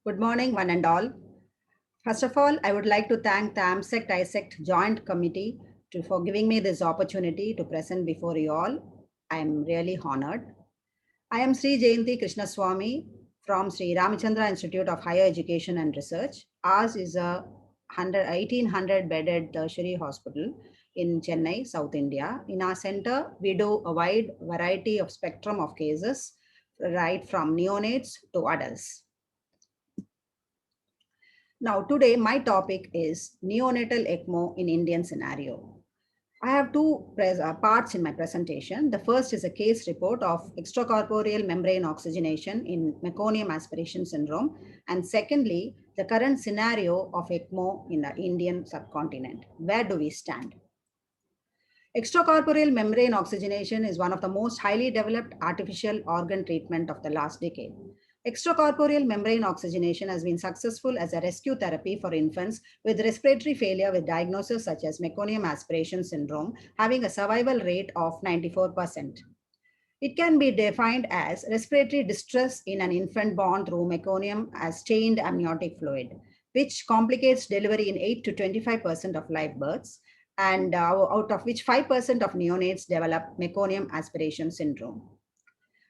Good morning, one and all. First of all, I would like to thank the AMSECT ISECT Joint Committee for giving me this opportunity to present before you all. I am really honored. I am Sri Jayanti Krishnaswamy from Sri Ramachandra Institute of Higher Education and Research. Ours is a 1800 bedded tertiary hospital in Chennai, South India. In our center, we do a wide variety of spectrum of cases, right from neonates to adults. Now, today my topic is neonatal ECMO in Indian scenario. I have two parts in my presentation. The first is a case report of extracorporeal membrane oxygenation in meconium aspiration syndrome. And secondly, the current scenario of ECMO in the Indian subcontinent. Where do we stand? Extracorporeal membrane oxygenation is one of the most highly developed artificial organ treatment of the last decade. Extracorporeal membrane oxygenation has been successful as a rescue therapy for infants with respiratory failure with diagnosis such as meconium aspiration syndrome, having a survival rate of 94%. It can be defined as respiratory distress in an infant born through meconium as chained amniotic fluid, which complicates delivery in 8 to 25% of live births, and out of which 5% of neonates develop meconium aspiration syndrome.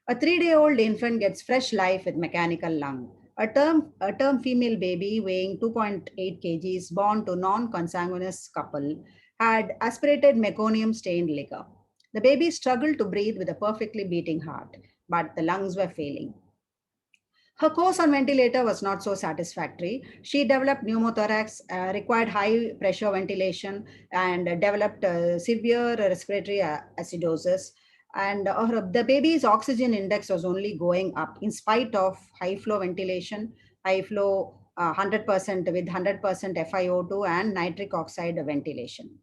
A 3-day-old infant gets fresh life with mechanical lung. A term female baby weighing 2.8 kgs born to non-consanguineous couple had aspirated meconium stained liquor. The baby struggled to breathe with a perfectly beating heart, but the lungs were failing. Her course on ventilator was not so satisfactory. She developed pneumothorax, required high pressure ventilation, and developed severe respiratory acidosis. And the baby's oxygen index was only going up in spite of high flow ventilation, high flow 100% with 100% FiO2 and nitric oxide ventilation.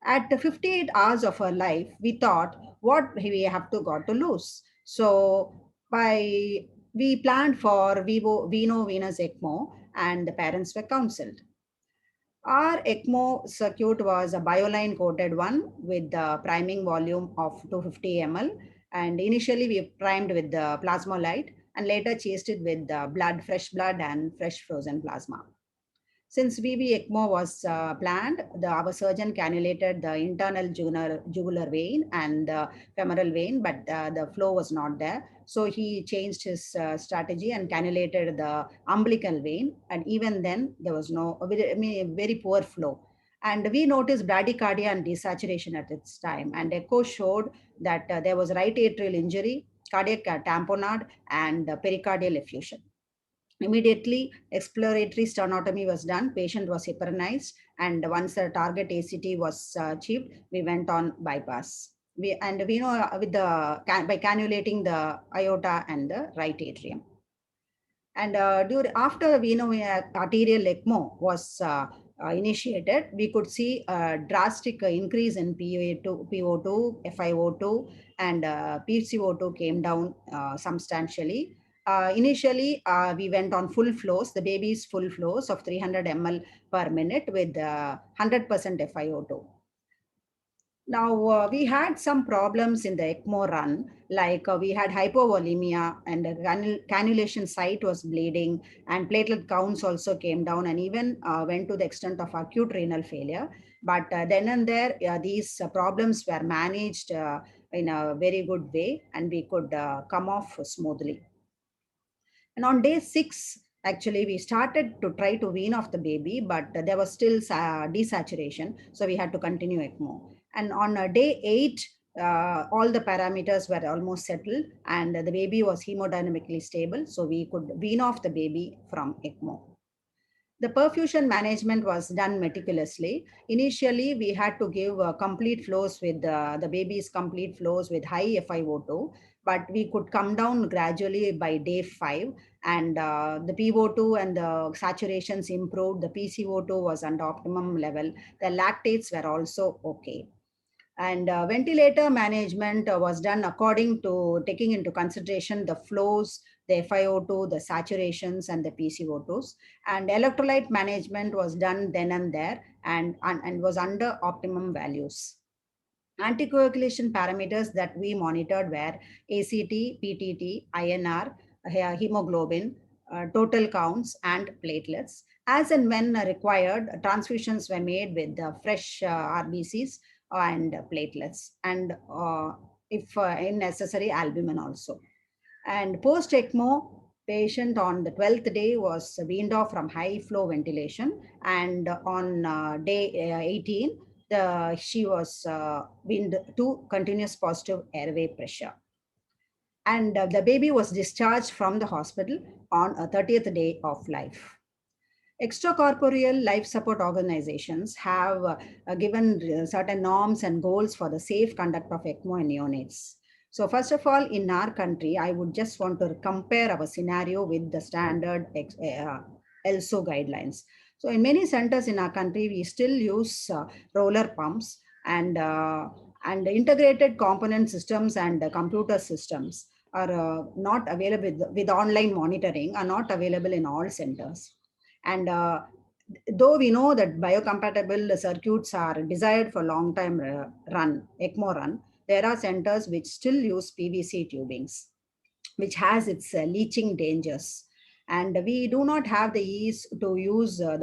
At 58 hours of her life, we thought, what we have to got to lose. So by we planned for Veno Venous ECMO, and the parents were counseled. Our ECMO circuit was a bioline coated one with the priming volume of 250 ml. And initially we primed with the plasma light and later chased it with the fresh blood and fresh frozen plasma. Since VV ECMO was planned, our surgeon cannulated the internal jugular vein and the femoral vein, but the flow was not there. So he changed his strategy and cannulated the umbilical vein. And even then, there was very poor flow. And we noticed bradycardia and desaturation at its time. And echo showed that there was right atrial injury, cardiac tamponade, and pericardial effusion. Immediately, exploratory sternotomy was done. Patient was heparinized, and once the target ACT was achieved, we went on bypass. We know with the by cannulating the aorta and the right atrium. And after we know arterial ECMO was initiated, we could see a drastic increase in PO2, FiO2, and PCO2 came down substantially. Initially, we went on full flows, the baby's full flows of 300 ml per minute with 100% FiO2. Now, we had some problems in the ECMO run, like we had hypovolemia and the cannulation site was bleeding and platelet counts also came down and even went to the extent of acute renal failure. But then and there, these problems were managed in a very good way and we could come off smoothly. And on day 6, actually, we started to try to wean off the baby, but there was still desaturation. So we had to continue ECMO. And on day 8, all the parameters were almost settled and the baby was hemodynamically stable. So we could wean off the baby from ECMO. The perfusion management was done meticulously. Initially, we had to give complete flows with the baby's complete flows with high FiO2, but we could come down gradually by day 5 and the PO2 and the saturations improved. The PCO2 was under optimum level. The lactates were also okay. And ventilator management was done according to taking into consideration the flows, the FiO2, the saturations, and the PCO2s. And electrolyte management was done then and there and was under optimum values. Anticoagulation parameters that we monitored were ACT, PTT, INR, hemoglobin, total counts and platelets. As and when required, transfusions were made with fresh RBCs and platelets, and if necessary, albumin also. And post ECMO, patient on the 12th day was weaned off from high flow ventilation, and on day 18, she was weaned to continuous positive airway pressure. And the baby was discharged from the hospital on a 30th day of life. Extracorporeal life support organizations have given certain norms and goals for the safe conduct of ECMO in neonates. So first of all, in our country, I would just want to compare our scenario with the standard ELSO guidelines. So in many centers in our country, we still use roller pumps and integrated component systems and computer systems are not available with online monitoring are not available in all centers. And though we know that biocompatible circuits are desired for long time ECMO run, there are centers which still use PVC tubings, which has its leaching dangers. And we do not have the ease to use the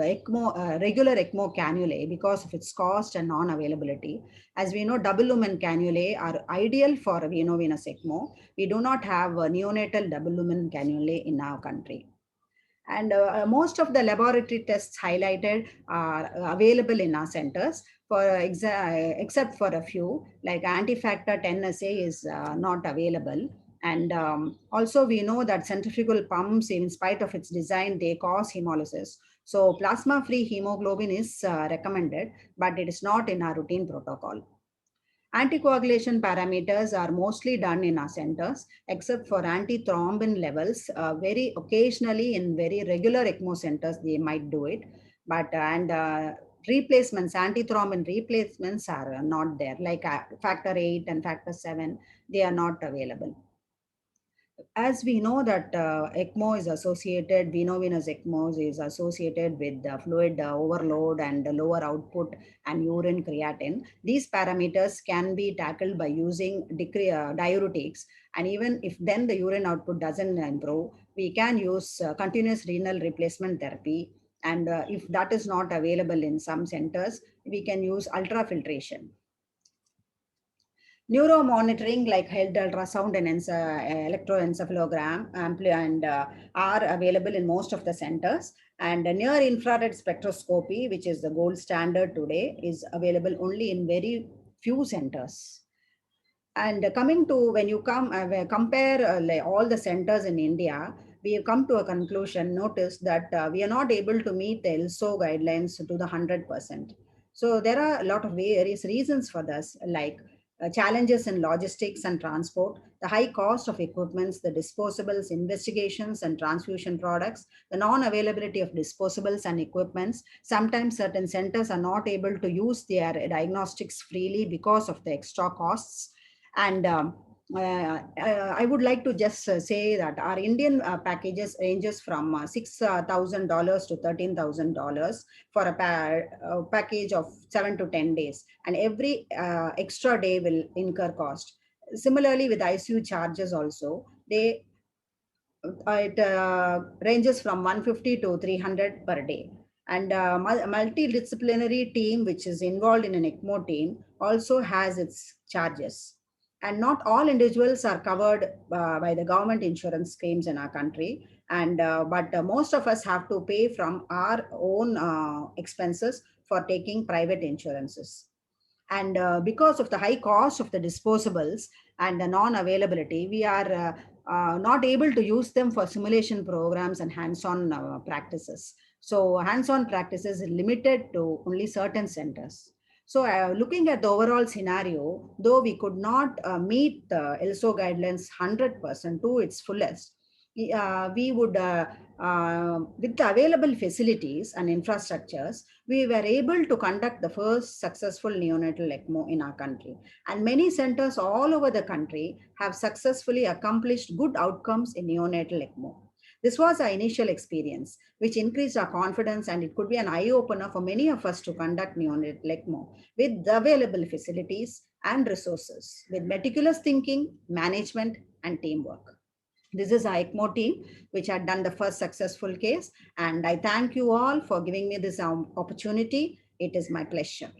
regular ECMO cannulae because of its cost and non-availability. As we know, double lumen cannulae are ideal for veno-venous ECMO. We do not have neonatal double lumen cannulae in our country. And most of the laboratory tests highlighted are available in our centers except for a few, like anti-factor 10 assay is not available. And also we know that centrifugal pumps, in spite of its design, they cause hemolysis. So plasma-free hemoglobin is recommended, but it is not in our routine protocol. Anticoagulation parameters are mostly done in our centers, except for antithrombin levels. Very occasionally, in very regular ECMO centers, they might do it. But replacements, antithrombin replacements are not there, like factor 8 and factor 7, they are not available. As we know that ECMO is associated, veno-venous ECMO is associated with fluid overload and lower output and urine creatinine. These parameters can be tackled by using diuretics. And even if then the urine output doesn't improve, we can use continuous renal replacement therapy. And if that is not available in some centers, we can use ultrafiltration. Neuromonitoring like head ultrasound and electroencephalogram and are available in most of the centers. And near infrared spectroscopy, which is the gold standard today, is available only in very few centers. And coming to when you compare like all the centers in India, we have come to a conclusion, notice that we are not able to meet the ELSO guidelines to the 100%. So there are a lot of various reasons for this, like challenges in logistics and transport, the high cost of equipments, the disposables, investigations and transfusion products, the non-availability of disposables and equipments. Sometimes certain centers are not able to use their diagnostics freely because of the extra costs. And I would like to just say that our Indian packages ranges from $6,000 to $13,000 for a package of 7 to 10 days. And every extra day will incur cost. Similarly, with ICU charges also, it ranges from 150 to 300 per day. And multidisciplinary team, which is involved in an ECMO team, also has its charges. And not all individuals are covered by the government insurance schemes in our country. And but most of us have to pay from our own expenses for taking private insurances. And because of the high cost of the disposables and the non-availability, we are not able to use them for simulation programs and hands-on practices. So hands-on practices is limited to only certain centers. So looking at the overall scenario, though we could not meet the ELSO guidelines 100% to its fullest, we would, with the available facilities and infrastructures, we were able to conduct the first successful neonatal ECMO in our country. And many centers all over the country have successfully accomplished good outcomes in neonatal ECMO. This was our initial experience, which increased our confidence, and it could be an eye-opener for many of us to conduct neonatal ECMO with the available facilities and resources, with meticulous thinking, management, and teamwork. This is our ECMO team, which had done the first successful case. And I thank you all for giving me this opportunity. It is my pleasure.